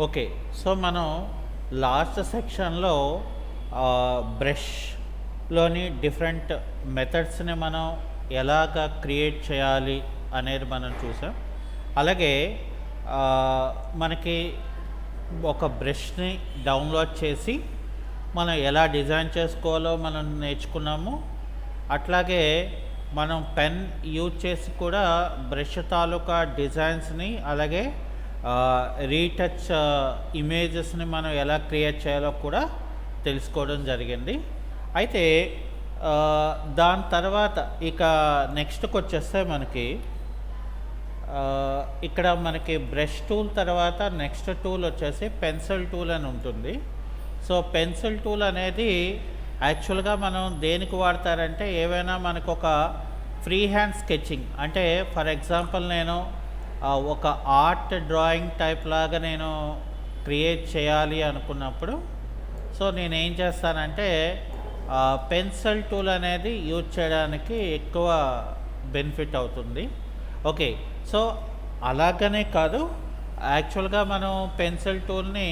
Okay. So, మనం last సెక్షన్‌లో బ్రష్‌లోని different మెథడ్స్‌ని మనం ఎలాగా క్రియేట్ చేయాలి అనేది మనం చూసాం. అలాగే ఆహ్, మనకి ఒక బ్రష్‌ని డౌన్‌లోడ్ చేసి మనం ఎలా డిజైన్ చేసుకోవాలో మనం నేర్చుకున్నాము. అట్లాగే మనం పెన్ యూజ్ చేసి కూడా బ్రష్ తాలూకా డిజైన్స్‌ని అలాగే రీటచ్ ఇమేజెస్ని మనం ఎలా క్రియేట్ చేయాలో కూడా తెలుసుకోవడం జరిగింది. అయితే దాని తర్వాత ఇక నెక్స్ట్కి వచ్చేస్తే మనకి ఇక్కడ మనకి బ్రష్ టూల్ తర్వాత నెక్స్ట్ టూల్ వచ్చేసి పెన్సిల్ టూల్ అని ఉంటుంది. సో పెన్సిల్ టూల్ అనేది యాక్చువల్గా మనం దేనికి వాడతారంటే ఏవైనా మనకు ఒక ఫ్రీ హ్యాండ్ స్కెచింగ్ అంటే ఫర్ ఎగ్జాంపుల్ నేను ఒక ఆర్ట్ డ్రాయింగ్ టైప్ లాగా నేను క్రియేట్ చేయాలి అనుకున్నప్పుడు సో నేనేం చేస్తానంటే పెన్సిల్ టూల్ అనేది యూజ్ చేయడానికి ఎక్కువ బెనిఫిట్ అవుతుంది. ఓకే. సో అలాగనే కాదు, యాక్చువల్గా మనం పెన్సిల్ టూల్ని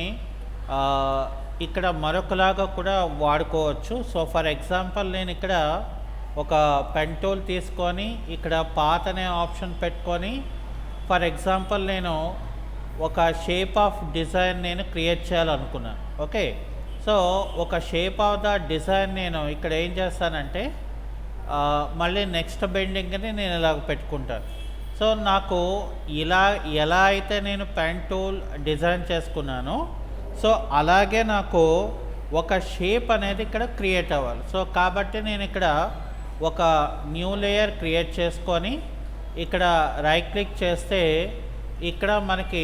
ఇక్కడ మరొకలాగా కూడా వాడుకోవచ్చు. సో ఫర్ ఎగ్జాంపుల్ నేను ఇక్కడ ఒక పెన్ టూల్ తీసుకొని ఇక్కడ పాత్ అనే ఆప్షన్ పెట్టుకొని ఫర్ ఎగ్జాంపుల్ నేను ఒక షేప్ ఆఫ్ డిజైన్ నేను క్రియేట్ చేయాలనుకున్నాను. ఓకే. సో ఒక షేప్ ఆఫ్ ద డిజైన్ నేను ఇక్కడ ఏం చేస్తానంటే మళ్ళీ నెక్స్ట్ బెండింగ్ని నేను ఇలాగ పెట్టుకుంటాను. సో నాకు ఇలా ఎలా అయితే నేను పెన్ టూల్ డిజైన్ చేసుకున్నానో సో అలాగే నాకు ఒక షేప్ అనేది ఇక్కడ క్రియేట్ అవ్వాలి. సో కాబట్టి నేను ఇక్కడ ఒక న్యూ లేయర్ క్రియేట్ చేసుకొని ఇక్కడ రైట్ క్లిక్ చేస్తే ఇక్కడ మనకి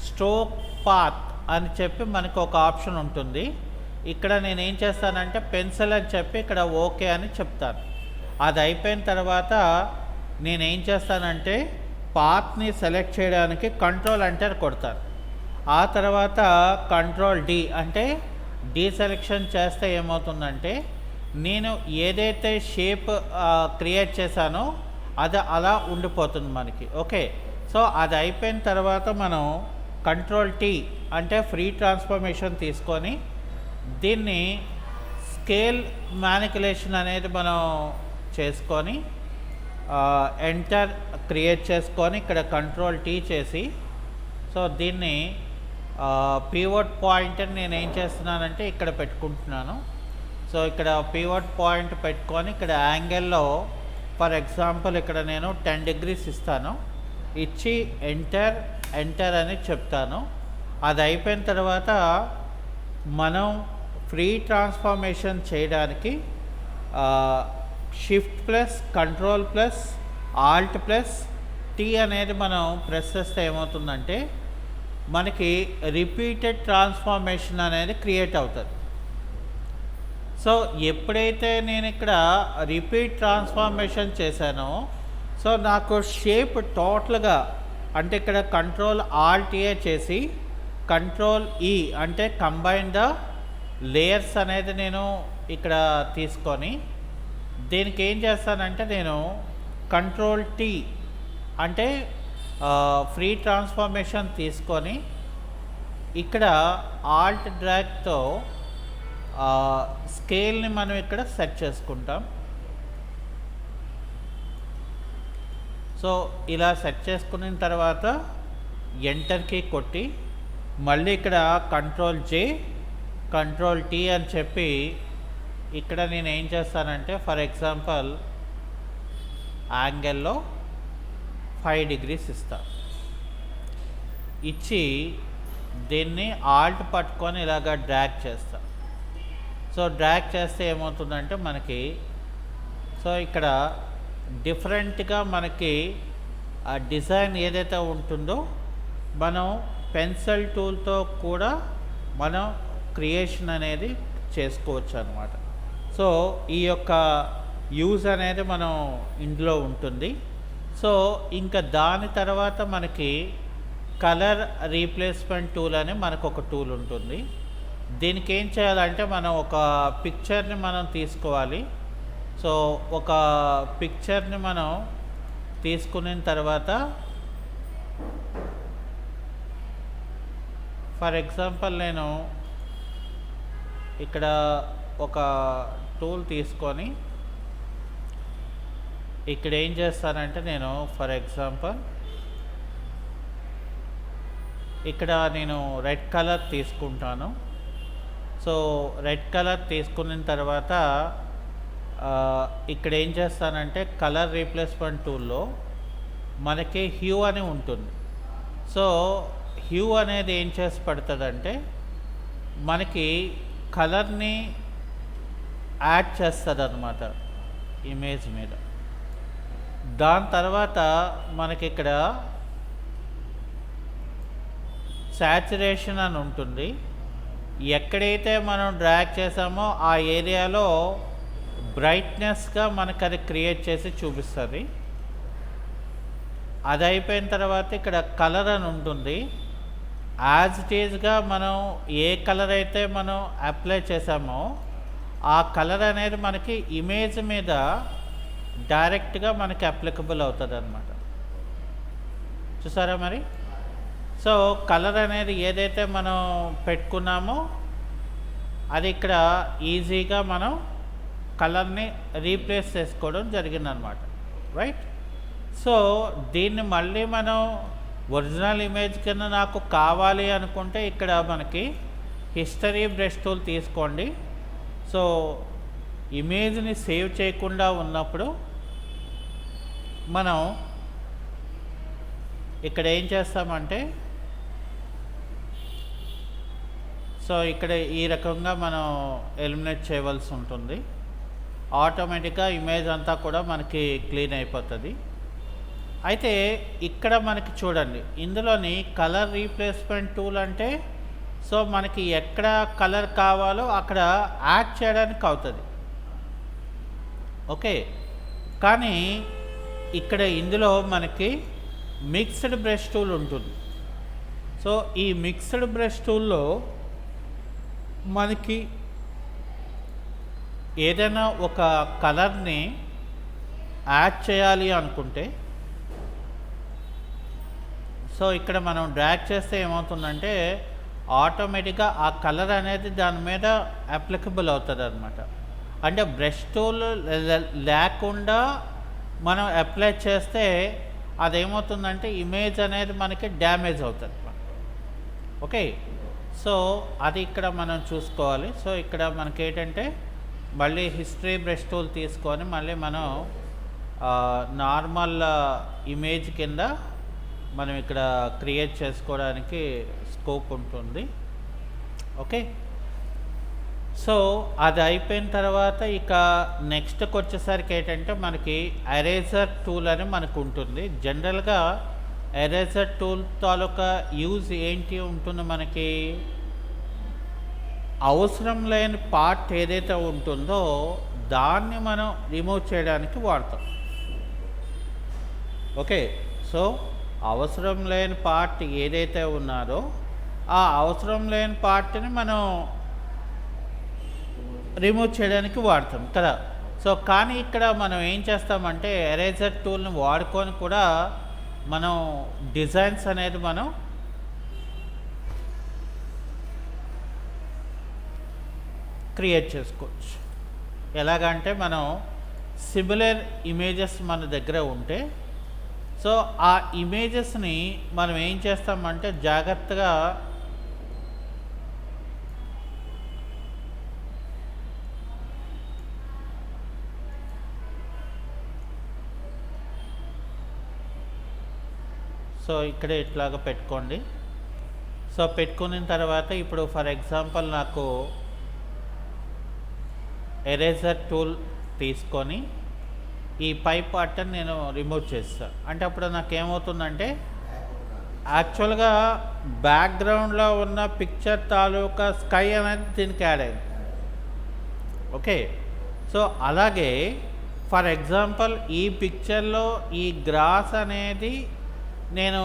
స్ట్రోక్ పాత్ అని చెప్పి మనకు ఒక ఆప్షన్ ఉంటుంది. ఇక్కడ నేను ఏం చేస్తానంటే పెన్సిల్ అని చెప్పి ఇక్కడ ఓకే అని చెప్తాను. అది అయిపోయిన తర్వాత నేనేం చేస్తానంటే పాత్ని సెలెక్ట్ చేయడానికి కంట్రోల్ ఎంటర్ కొడతాను. ఆ తర్వాత కంట్రోల్ డి అంటే డీసెలెక్షన్ చేస్తే ఏమవుతుందంటే నేను ఏదైతే షేప్ క్రియేట్ చేశానో అది అలా ఉండిపోతుంది మనకి. ఓకే. సో అది అయిపోయిన తర్వాత మనం కంట్రోల్ టీ అంటే ఫ్రీ ట్రాన్స్ఫర్మేషన్ తీసుకొని దీన్ని స్కేల్ మ్యానిపులేషన్ అనేది మనం చేసుకొని ఎంటర్ క్రియేట్ చేసుకొని ఇక్కడ కంట్రోల్ టీ చేసి సో దీన్ని పివట్ పాయింట్ అని నేను ఏం చేస్తున్నానంటే ఇక్కడ పెట్టుకుంటున్నాను. సో ఇక్కడ పివట్ పాయింట్ పెట్టుకొని ఇక్కడ యాంగిల్లో ఫర్ ఎగ్జాంపుల్ ఇక్కడ నేను 10 degrees ఇస్తాను. ఇచ్చి ఎంటర్ అని చెప్తాను. అది అయిపోయిన తర్వాత మనం ఫ్రీ ట్రాన్స్ఫర్మేషన్ చేయడానికి shift plus control plus alt plus T అనేది మనం ప్రెస్ చేస్తే ఏమవుతుందంటే మనకి రిపీటెడ్ ట్రాన్స్ఫర్మేషన్ అనేది క్రియేట్ అవుతుంది. సో ఎప్పుడైతే నేను ఇక్కడ రిపీట్ ట్రాన్స్ఫర్మేషన్ చేశానో సో నాకు షేప్ టోటల్గా అంటే ఇక్కడ కంట్రోల్ ఆల్ట్ ఏ చేసి కంట్రోల్ ఈ అంటే కంబైన్ ద లేయర్స్ అనేది నేను ఇక్కడ తీసుకొని దీనికి ఏం చేస్తానంటే నేను కంట్రోల్ టీ అంటే ఫ్రీ ట్రాన్స్ఫర్మేషన్ తీసుకొని ఇక్కడ ఆల్ట్ డ్రాగ్తో స్కేల్ని మనం ఇక్కడ సెట్ చేసుకుంటాం. సో ఇలా సెట్ చేసుకున్న తర్వాత ఎంటర్కి కొట్టి మళ్ళీ ఇక్కడ కంట్రోల్ జే కంట్రోల్ టీ అని చెప్పి ఇక్కడ నేను ఏం చేస్తానంటే ఫర్ ఎగ్జాంపుల్ యాంగిల్లో 5 degrees ఇస్తాను. ఇచ్చి దీన్ని ఆల్ట్ పట్టుకొని ఇలాగ డ్రాగ్ చేస్తాను. సో డ్రాగ్ చేస్తే ఏమవుతుందంటే మనకి సో ఇక్కడ డిఫరెంట్గా మనకి ఆ డిజైన్ ఏదైతే ఉంటుందో మనం పెన్సిల్ టూల్తో కూడా మనం క్రియేషన్ అనేది చేసుకోవచ్చు అన్నమాట. సో ఈ యొక్క యూజ్ అనేది మనం ఇందులో ఉంటుంది. సో ఇంకా దాని తర్వాత మనకి కలర్ రీప్లేస్మెంట్ టూల్ అని మనకు ఒక టూల్ ఉంటుంది. దీనికి ఏం చేయాలంటే మనం ఒక పిక్చర్ని మనం తీసుకోవాలి. సో ఒక పిక్చర్ని మనం తీసుకున్న తర్వాత ఫర్ ఎగ్జాంపుల్ నేను ఇక్కడ ఒక టూల్ తీసుకొని ఇక్కడ ఏం చేస్తానంటే నేను ఫర్ ఎగ్జాంపుల్ ఇక్కడ నేను రెడ్ కలర్ తీసుకుంటాను. సో రెడ్ కలర్ తీసుకున్న తర్వాత ఇక్కడ ఏం చేస్తానంటే కలర్ రీప్లేస్మెంట్ టూల్లో మనకి హ్యూ అని ఉంటుంది. సో హ్యూ అనేది ఏం చేసి పడుతుందంటే మనకి కలర్ని యాడ్ చేస్తుంది అన్నమాట ఇమేజ్ మీద. దాని తర్వాత మనకి ఇక్కడ సాచురేషన్ అని ఉంటుంది. ఎక్కడైతే మనం డ్రాగ్ చేసామో ఆ ఏరియాలో బ్రైట్నెస్గా మనకు అది క్రియేట్ చేసి చూపిస్తుంది. అది అయిపోయిన తర్వాత ఇక్కడ కలర్ అని ఉంటుంది. యాజ్ ఇట్ ఈజ్గా మనం ఏ కలర్ అయితే మనం అప్లై చేసామో ఆ కలర్ అనేది మనకి ఇమేజ్ మీద డైరెక్ట్గా మనకి అప్లికబుల్ అవుతుంది అన్నమాట. చూసారా మరి? సో కలర్ అనేది ఏదైతే మనం పెట్టుకున్నామో అది ఇక్కడ ఈజీగా మనం కలర్ని రీప్లేస్ చేసుకోవడం జరిగిందనమాట. రైట్? సో దీన్ని మళ్ళీ మనం ఒరిజినల్ ఇమేజ్ కింద నాకు కావాలి అనుకుంటే ఇక్కడ మనకి హిస్టరీ బ్రష్ టూల్ తీసుకోండి. సో ఇమేజ్ని సేవ్ చేయకుండా ఉన్నప్పుడు మనం ఇక్కడ ఏం చేస్తామంటే సో ఇక్కడ ఈ రకంగా మనం ఎలిమినేట్ చేయవలసి ఉంటుంది. ఆటోమేటిక్గా ఇమేజ్ అంతా కూడా మనకి క్లీన్ అయిపోతుంది. అయితే ఇక్కడ మనకి చూడండి, ఇందులోని కలర్ రీప్లేస్మెంట్ టూల్ అంటే సో మనకి ఎక్కడ కలర్ కావాలో అక్కడ యాడ్ చేయడానికి అవుతుంది. ఓకే, కానీ ఇక్కడ ఇందులో మనకి మిక్స్డ్ బ్రష్ టూల్ ఉంటుంది. సో ఈ మిక్స్డ్ బ్రష్ టూల్లో మనకి ఏదైనా ఒక కలర్ని యాడ్ చేయాలి అనుకుంటే సో ఇక్కడ మనం డ్రాగ్ చేస్తే ఏమవుతుందంటే ఆటోమేటిక్గా ఆ కలర్ అనేది దాని మీద అప్లికబుల్ అవుతుంది అనమాట. అంటే బ్రష్ టూల్ లేకుండా మనం అప్లై చేస్తే అదేమవుతుందంటే ఇమేజ్ అనేది మనకి డ్యామేజ్ అవుతుంది. ఓకే, సో అది ఇక్కడ మనం చూసుకోవాలి. సో ఇక్కడ మనకి ఏంటంటే మళ్ళీ హిస్టరీ బ్రష్ టూల్ తీసుకొని మళ్ళీ మనం నార్మల్ ఇమేజ్ కింద మనం ఇక్కడ క్రియేట్ చేసుకోవడానికి స్కోప్ ఉంటుంది. ఓకే, సో అది అయిపోయిన తర్వాత ఇక నెక్స్ట్కి వచ్చేసరికి ఏంటంటే మనకి ఎరేజర్ టూల్ అని మనకు ఉంటుంది. జనరల్గా ఎరేజర్ టూల్ తాలూకా యూజ్ ఏంటి ఉంటుంది, మనకి అవసరం లేని పార్ట్ ఏదైతే ఉంటుందో దాన్ని మనం రిమూవ్ చేయడానికి వాడతాం. ఓకే, సో అవసరం లేని పార్ట్ ఏదైతే ఉన్నారో ఆ అవసరం లేని పార్ట్ని మనం రిమూవ్ చేయడానికి వాడతాం కదా. సో కానీ ఇక్కడ మనం ఏం చేస్తామంటే ఎరేజర్ టూల్ని వాడుకొని కూడా మనం డిజైన్స్ అనేది మనం క్రియేట్ చేసుకోవచ్చు. ఎలాగంటే మనం సిమిలర్ ఇమేజెస్ మన దగ్గర ఉంటే సో ఆ ఇమేజెస్ని మనం ఏం చేస్తామంటే జాగ్రత్తగా సో ఇక్కడ ఇట్లాగా పెట్టుకోండి. సో పెట్టుకున్న తర్వాత ఇప్పుడు ఫర్ ఎగ్జాంపుల్ నాకు ఎరేజర్ టూల్ తీసుకొని ఈ పై పార్ట్ని నేను రిమూవ్ చేస్తాను. అంటే అప్పుడు నాకు ఏమవుతుందంటే యాక్చువల్గా బ్యాక్గ్రౌండ్లో ఉన్న పిక్చర్ తాలూకా స్కై అనేది దీనికి యాడ్ అయింది. ఓకే, సో అలాగే ఫర్ ఎగ్జాంపుల్ ఈ పిక్చర్లో ఈ గ్రాస్ అనేది నేను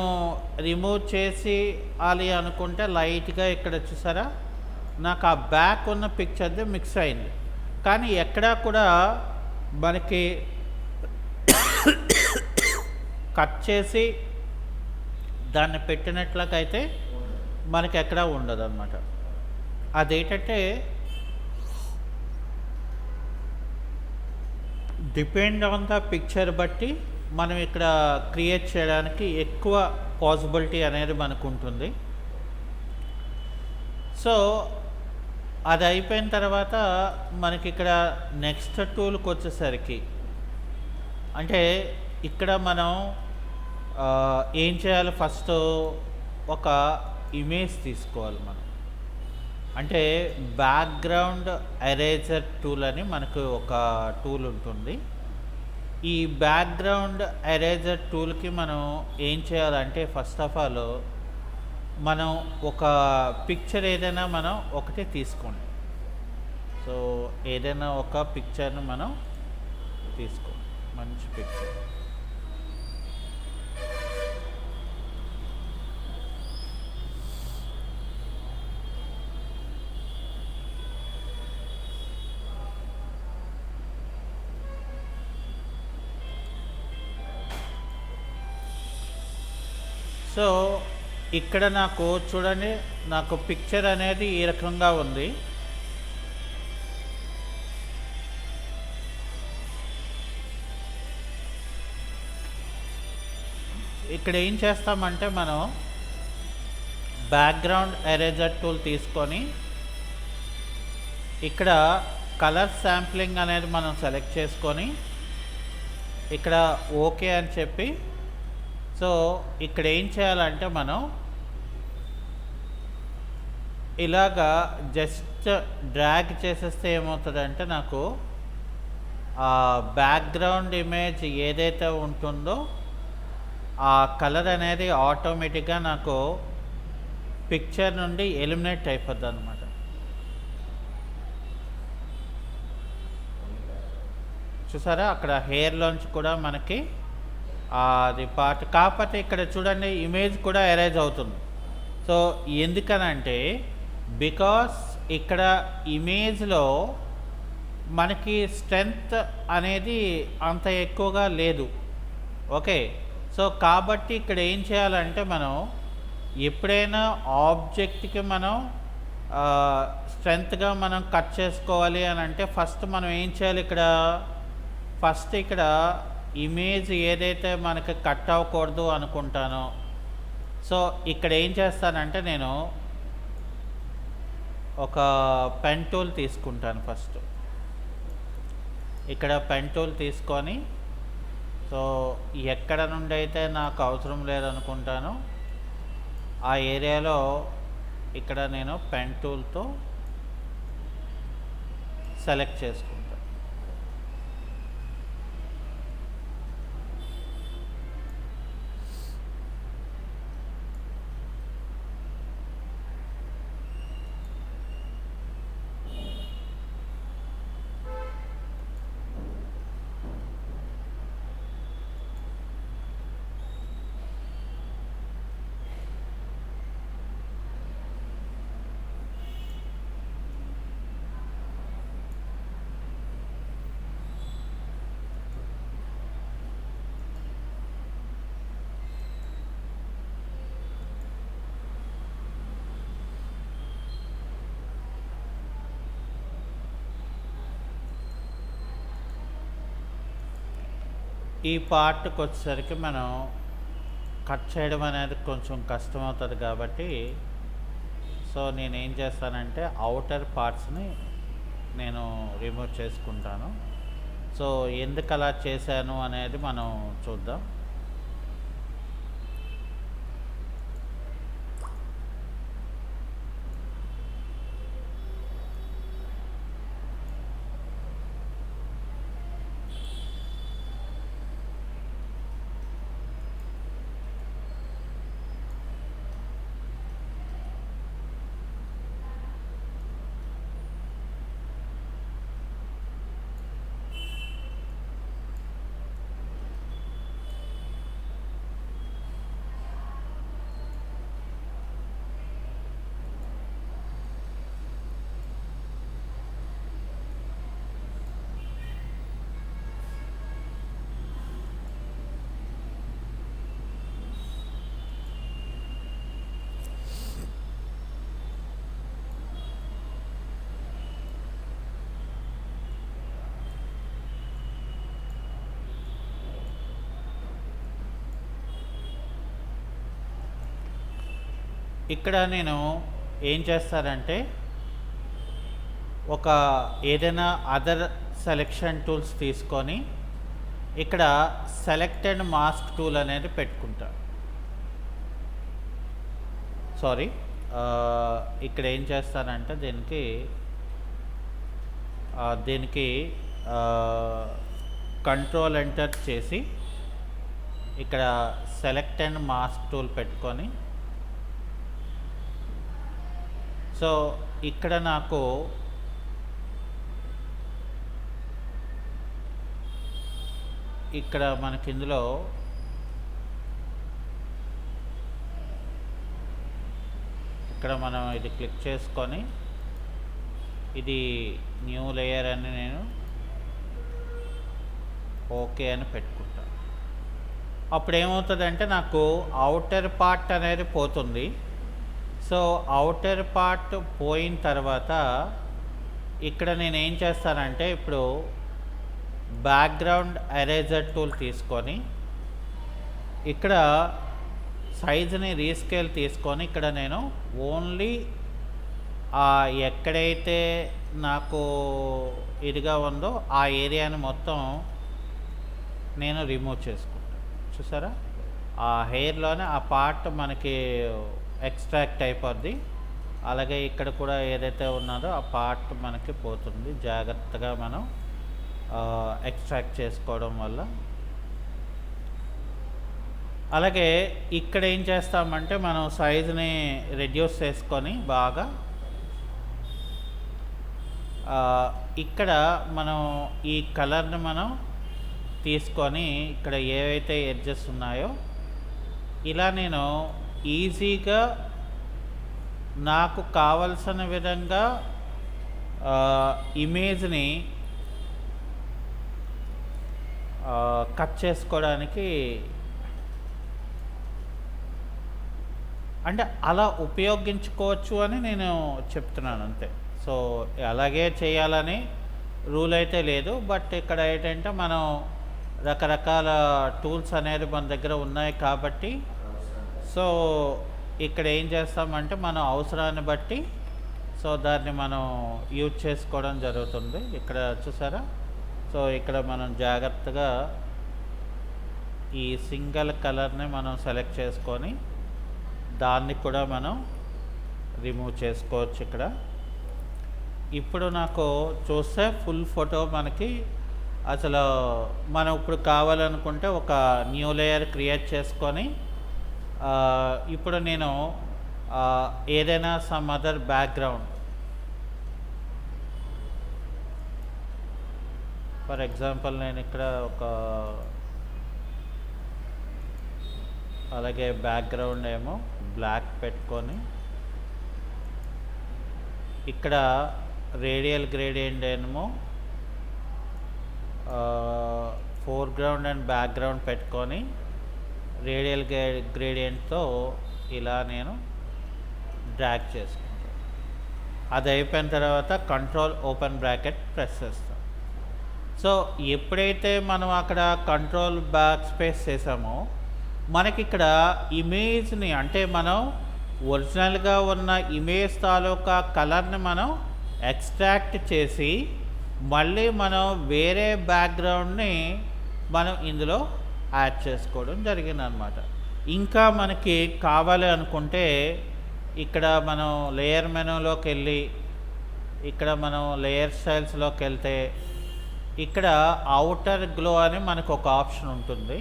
రిమూవ్ చేసి అది అనుకుంటే లైట్గా ఇక్కడ చూసారా నాకు ఆ బ్యాక్ ఉన్న పిక్చర్ది మిక్స్ అయింది. కానీ ఎక్కడా కూడా మనకి కట్ చేసి దాన్ని పెట్టినట్లకైతే మనకి ఎక్కడా ఉండదన్నమాట. అదేంటంటే డిపెండ్ ఆన్ ద పిక్చర్ బట్టి మనం ఇక్కడ క్రియేట్ చేయడానికి ఎక్కువ పాసిబిలిటీ అనేది మనకు ఉంటుంది. సో అది అయిపోయిన తర్వాత మనకి ఇక్కడ నెక్స్ట్ టూల్కి వచ్చేసరికి అంటే ఇక్కడ మనం ఏం చేయాలి, ఫస్ట్ ఒక ఇమేజ్ తీసుకోవాలి మనం. అంటే బ్యాక్గ్రౌండ్ ఎరేజర్ టూల్ అని మనకు ఒక టూల్ ఉంటుంది. ఈ బ్యాక్గ్రౌండ్ ఎరేజర్ టూల్కి మనం ఏం చేయాలంటే ఫస్ట్ ఆఫ్ ఆల్ మనం ఒక పిక్చర్ ఏదైనా మనం ఒకటి తీసుకోండి. సో ఏదైనా ఒక పిక్చర్ని మనం తీసుకోండి, మంచి పిక్చర్. సో ఇక్కడ నాకు చూడండి, నాకు పిక్చర్ అనేది ఈ రకంగా ఉంది. ఇక్కడ ఏం చేస్తామంటే మనం బ్యాక్గ్రౌండ్ ఎరేజర్ టూల్ తీసుకొని ఇక్కడ కలర్ శాంప్లింగ్ అనేది మనం సెలెక్ట్ చేసుకొని ఇక్కడ ఓకే అని చెప్పి, సో ఇక్కడ ఏం చేయాలంటే మనం ఇలాగా జస్ట్ డ్రాగ్ చేసేస్తే ఏమవుతుందంటే నాకు ఆ బ్యాక్గ్రౌండ్ ఇమేజ్ ఏదైతే ఉంటుందో ఆ కలర్ అనేది ఆటోమేటిక్గా నాకు పిక్చర్ నుండి ఎలిమినేట్ అయిపోద్ది అనమాట. చూసారా, అక్కడ హెయిర్లోంచి కూడా మనకి అది పార్ట్, కాకపోతే ఇక్కడ చూడండి ఇమేజ్ కూడా ఎరేజ్ అవుతుంది. సో ఎందుకనంటే బికాస్ ఇక్కడ ఇమేజ్లో మనకి స్ట్రెంగ్త్ అనేది అంత ఎక్కువగా లేదు. ఓకే, సో కాబట్టి ఇక్కడ ఏం చేయాలంటే మనం ఎప్పుడైనా ఆబ్జెక్ట్కి మనం స్ట్రెంగ్త్గా మనం కట్ చేసుకోవాలి అని అంటే ఫస్ట్ మనం ఏం చేయాలి, ఫస్ట్ ఇక్కడ ఇమేజ్ ఏదైతే మనకి కట్ అవ్వకూడదు అనుకుంటానో, సో ఇక్కడ ఏం చేస్తానంటే నేను ఒక పెన్ టూల్ తీసుకుంటాను. ఫస్ట్ ఇక్కడ పెన్ టూల్ తీసుకొని, సో ఎక్కడ నుండి అయితే నాకు అవసరం లేదనుకుంటానో ఆ ఏరియాలో ఇక్కడ నేను పెన్ టూల్తో సెలెక్ట్ చేసుకుంటాను. ఈ పార్ట్కి వచ్చేసరికి మనం కట్ చేయడం అనేది కొంచెం కష్టమవుతుంది కాబట్టి, సో నేనేం చేస్తానంటే అవుటర్ పార్ట్స్ని నేను రిమూవ్ చేసుకుంటాను. సో ఎందుకు అలా చేశాను అనేది మనం చూద్దాం. ఇక్కడ నేను ఏం చేస్తానంటే ఒక ఏదైనా అదర్ సెలెక్షన్ టూల్స్ తీసుకొని ఇక్కడ సెలెక్ట్ అండ్ మాస్క్ టూల్ అనేది పెట్టుకుంటా. సారీ, ఇక్కడ ఏం చేస్తానంటే దీనికి కంట్రోల్ ఎంటర్ చేసి ఇక్కడ సెలెక్ట్ అండ్ మాస్క్ టూల్ పెట్టుకొని, సో ఇక్కడ నాకు ఇక్కడ మనకి ఇందులో ఇక్కడ మనం ఇది క్లిక్ చేసుకొని ఇది న్యూ లేయర్ అని నేను ఓకే అని పెట్టుకుంటా. అప్పుడు ఏమవుతుందంటే నాకు అవుటర్ పార్ట్ అనేది పోతుంది. సో అవుటర్ పార్ట్ పోయిన తర్వాత ఇక్కడ నేను ఏం చేస్తానంటే ఇప్పుడు బ్యాక్గ్రౌండ్ ఎరేజర్ టూల్ తీసుకొని ఇక్కడ సైజుని రీస్కేల్ తీసుకొని ఇక్కడ నేను ఓన్లీ ఎక్కడైతే నాకు ఇదిగా ఉందో ఆ ఏరియాని మొత్తం నేను రిమూవ్ చేసుకుంటాను. చూసారా, ఆ హెయిర్లోనే ఆ పార్ట్ మనకి ఎక్స్ట్రాక్ట్ అయిపోద్ది. అలాగే ఇక్కడ కూడా ఏదైతే ఉన్నదో ఆ పార్ట్ మనకి పోతుంది. జాగ్రత్తగా మనం ఎక్స్ట్రాక్ట్ చేసుకోవడం వల్ల. అలాగే ఇక్కడ ఏం చేస్తామంటే మనం సైజుని రెడ్యూస్ చేసుకొని బాగా ఇక్కడ మనం ఈ కలర్ని మనం తీసుకొని ఇక్కడ ఏవైతే ఎడ్జెస్ ఉన్నాయో ఇలా నేను ఈజీగా నాకు కావలసిన విధంగా ఇమేజ్ని కట్ చేసుకోవడానికి అంటే అలా ఉపయోగించుకోవచ్చు అని నేను చెప్తున్నాను అంతే. సో అలాగే చేయాలని రూల్ అయితే లేదు. బట్ ఇక్కడ ఏంటంటే మనం రకరకాల టూల్స్ అనేది మన దగ్గర ఉన్నాయి కాబట్టి సో ఇక్కడ ఏం చేస్తామంటే మనం అవసరాన్ని బట్టి సో దాన్ని మనం యూజ్ చేసుకోవడం జరుగుతుంది. ఇక్కడ చూసారా, సో ఇక్కడ మనం జాగ్రత్తగా ఈ సింగిల్ కలర్ని మనం సెలెక్ట్ చేసుకొని దాన్ని కూడా మనం రిమూవ్ చేసుకోవచ్చు. ఇక్కడ ఇప్పుడు నాకు చూస్తే ఫుల్ ఫోటో మనకి అసలు మనం ఇప్పుడు కావాలనుకుంటే ఒక న్యూ లేయర్ క్రియేట్ చేసుకొని ఇప్పుడు నేను ఏదైనా some other background, for example నేను ఇక్కడ ఒక అలాగే బ్యాక్గ్రౌండ్ ఏమో బ్లాక్ పెట్టుకొని ఇక్కడ రేడియల్ గ్రేడియంట్ ఏమో ఫోర్గ్రౌండ్ అండ్ బ్యాక్గ్రౌండ్ పెట్టుకొని రేడియల్ గ్రేడియంట్తో ఇలా నేను డ్రాగ్ చేసుకుంటాను. అది అయిపోయిన తర్వాత కంట్రోల్ ఓపెన్ బ్రాకెట్ ప్రెస్ చేస్తాం. సో ఎప్పుడైతే మనం అక్కడ కంట్రోల్ బ్యాక్ స్పేస్ చేసామో మనకి ఇక్కడ ఇమేజ్ని అంటే మనం ఒరిజినల్గా ఉన్న ఇమేజ్ తాలూకా కలర్ని మనం ఎక్స్ట్రాక్ట్ చేసి మళ్ళీ మనం వేరే బ్యాక్గ్రౌండ్ని మనం ఇందులో యాడ్ చేసుకోవడం జరిగిందనమాట. ఇంకా మనకి కావాలి అనుకుంటే ఇక్కడ మనం లేయర్ మెనూలోకి వెళ్ళి ఇక్కడ మనం లేయర్ స్టైల్స్లోకి వెళ్తే ఇక్కడ అవుటర్ గ్లో అని మనకు ఒక ఆప్షన్ ఉంటుంది.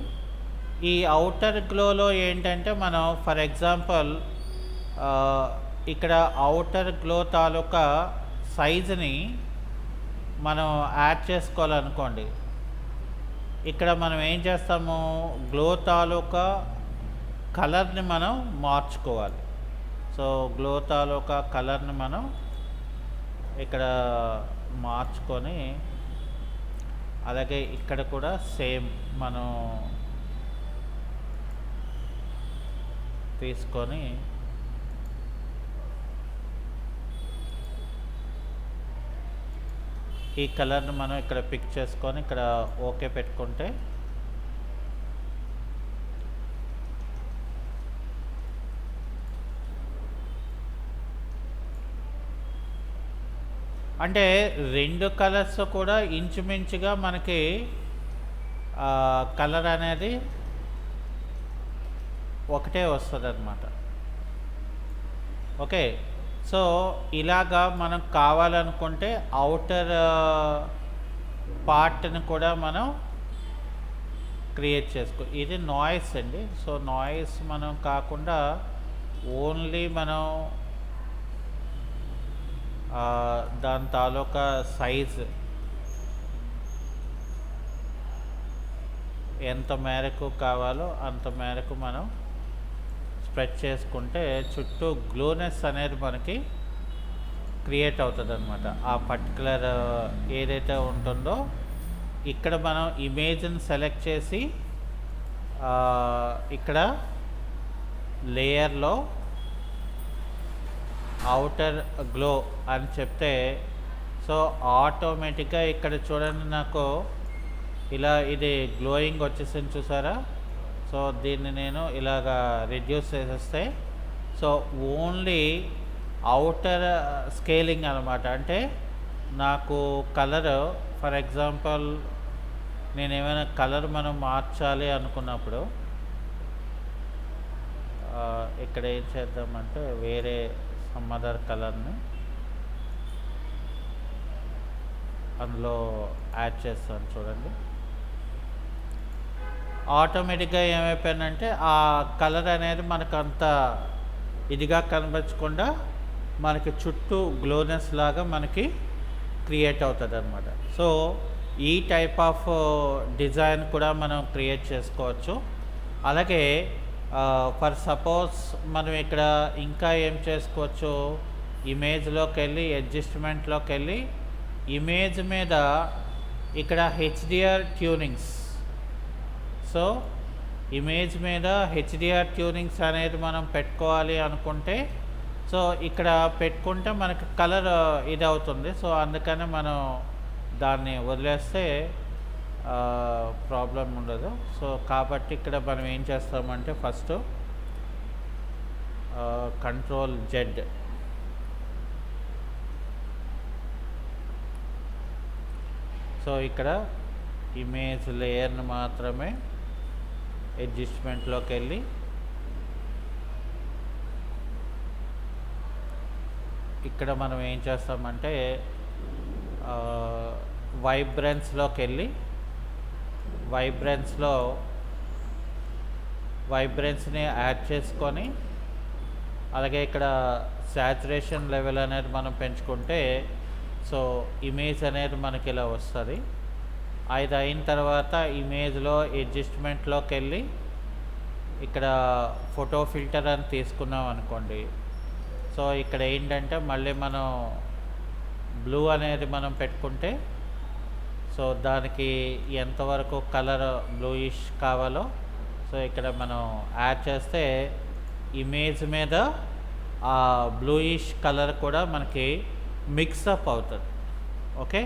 ఈ అవుటర్ గ్లోలో ఏంటంటే మనం ఫర్ ఎగ్జాంపుల్ ఇక్కడ అవుటర్ గ్లో తాలూకా సైజుని మనం యాడ్ చేసుకోవాలనుకోండి. ఇక్కడ మనం ఏం చేస్తాము, గ్లో తాలూకా కలర్ని మనం మార్చుకోవాలి. సో గ్లో తాలూకా కలర్ని మనం ఇక్కడ మార్చుకొని అలాగే ఇక్కడ కూడా సేమ్ మనం తీసుకొని ఈ కలర్ని మనం ఇక్కడ పిక్ చేసుకొని ఇక్కడ ఓకే పెట్టుకుంటే అంటే 2 కలర్స్ కూడా ఇంచుమించుగా మనకి కలర్ అనేది ఒకటే వస్తుందన్నమాట. ఓకే. సో ఇలాగా మనం కావాలనుకుంటే ఔటర్ పార్ట్‌ని కూడా మనం క్రియేట్ ఇది నాయిస్ అండి. సో నాయిస్ మనం కాకుండా ఓన్లీ మనం దాని తాలూకా సైజ్ ఎంత మేరకు కావాలో అంత మేరకు మనం స్ప్రెడ్ చేసుకుంటే చుట్టూ గ్లోనెస్ అనేది మనకి క్రియేట్ అవుతుంది అనమాట. ఆ పర్టికులర్ ఏదైతే ఉంటుందో ఇక్కడ మనం ఇమేజ్ని సెలెక్ట్ చేసి ఇక్కడ లేయర్లో అవుటర్ గ్లో అని చెప్తే సో ఆటోమేటిక్గా ఇక్కడ చూడండి నాకు ఇలా ఇది గ్లోయింగ్ వచ్చేసింది చూసారా. సో దీన్ని నేను ఇలాగా రెడ్యూస్ చేసేస్తే సో ఓన్లీ అవుటర్ స్కేలింగ్ అనమాట. అంటే నాకు కలర్ ఫర్ ఎగ్జాంపుల్ నేను ఏమైనా కలర్ మనం మార్చాలి అనుకున్నప్పుడు ఇక్కడ ఏం చేద్దామంటే వేరే సమ్ అదర్ కలర్ని అందులో యాడ్ చేస్తాను చూడండి. ఆటోమేటిక్గా ఏమైపోయిందంటే ఆ కలర్ అనేది మనకు అంత ఇదిగా కనిపించకుండా మనకి చుట్టూ గ్లోనెస్ లాగా మనకి క్రియేట్ అవుతుంది అనమాట. సో ఈ టైప్ ఆఫ్ డిజైన్ కూడా మనం క్రియేట్ చేసుకోవచ్చు. అలాగే ఫర్ సపోజ్ మనం ఇక్కడ ఇంకా ఏం చేసుకోవచ్చు, ఇమేజ్లోకి వెళ్ళి అడ్జస్ట్మెంట్లోకి వెళ్ళి ఇమేజ్ మీద ఇక్కడ హెచ్డిఆర్ ట్యూనింగ్స్. సో ఇమేజ్ మీద హెచ్డిఆర్ ట్యూనింగ్స్ అనేది మనం పెట్టుకోవాలి అనుకుంటే సో ఇక్కడ పెట్టుకుంటే మనకి కలర్ ఇది అవుతుంది. సో అందుకని మనం దాన్ని వదిలేస్తే ప్రాబ్లం ఉండదు. సో కాబట్టి ఇక్కడ మనం ఏం చేస్తామంటే ఫస్ట్ కంట్రోల్ జెడ్ సో ఇక్కడ ఇమేజ్ లేయర్ని మాత్రమే అడ్జస్ట్మెంట్లోకి వెళ్ళి ఇక్కడ మనం ఏం చేస్తామంటే వైబ్రెన్స్లోకి వెళ్ళి వైబ్రెన్స్ని యాడ్ చేసుకొని అలాగే ఇక్కడ సాచురేషన్ లెవెల్ అనేది మనం పెంచుకుంటే సో ఇమేజ్ అనేది మనకి ఇలా వస్తుంది. అది అయిన తర్వాత ఇమేజ్లో అడ్జస్ట్మెంట్లోకి వెళ్ళి ఇక్కడ ఫోటో ఫిల్టర్ అని తీసుకున్నాం అనుకోండి. సో ఇక్కడ ఏంటంటే మళ్ళీ మనం బ్లూ అనేది మనం పెట్టుకుంటే సో దానికి ఎంతవరకు కలర్ బ్లూయిష్ కావాలో సో ఇక్కడ మనం యాడ్ చేస్తే ఇమేజ్ మీద ఆ బ్లూయిష్ కలర్ కూడా మనకి మిక్సప్ అవుతుంది. ఓకే.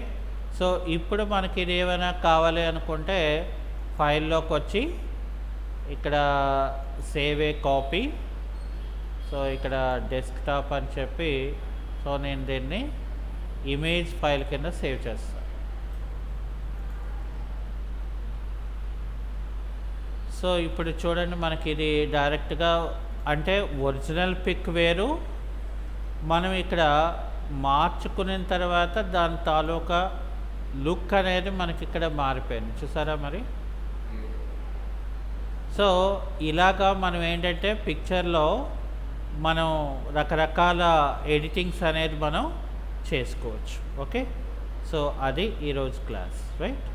సో ఇప్పుడు మనకి ఇది ఏమైనా కావాలి అనుకుంటే ఫైల్లోకి వచ్చి ఇక్కడ సేవ్ ఏ కాపీ సో ఇక్కడ డెస్క్టాప్ అని చెప్పి సో నేను దీన్ని ఇమేజ్ ఫైల్ కింద సేవ్ చేస్తాను. సో ఇప్పుడు చూడండి మనకి ఇది డైరెక్ట్గా అంటే ఒరిజినల్ పిక్ వేరు, మనం ఇక్కడ మార్చుకున్న తర్వాత దాని తాలూకా లుక్ అనేది మనకి ఇక్కడ మారిపోయింది చూసారా మరి. సో ఇలాగా మనం ఏంటంటే పిక్చర్లో మనం రకరకాల ఎడిటింగ్స్ అనేది మనం చేసుకోవచ్చు. ఓకే. సో అది ఈరోజు క్లాస్ రైట్.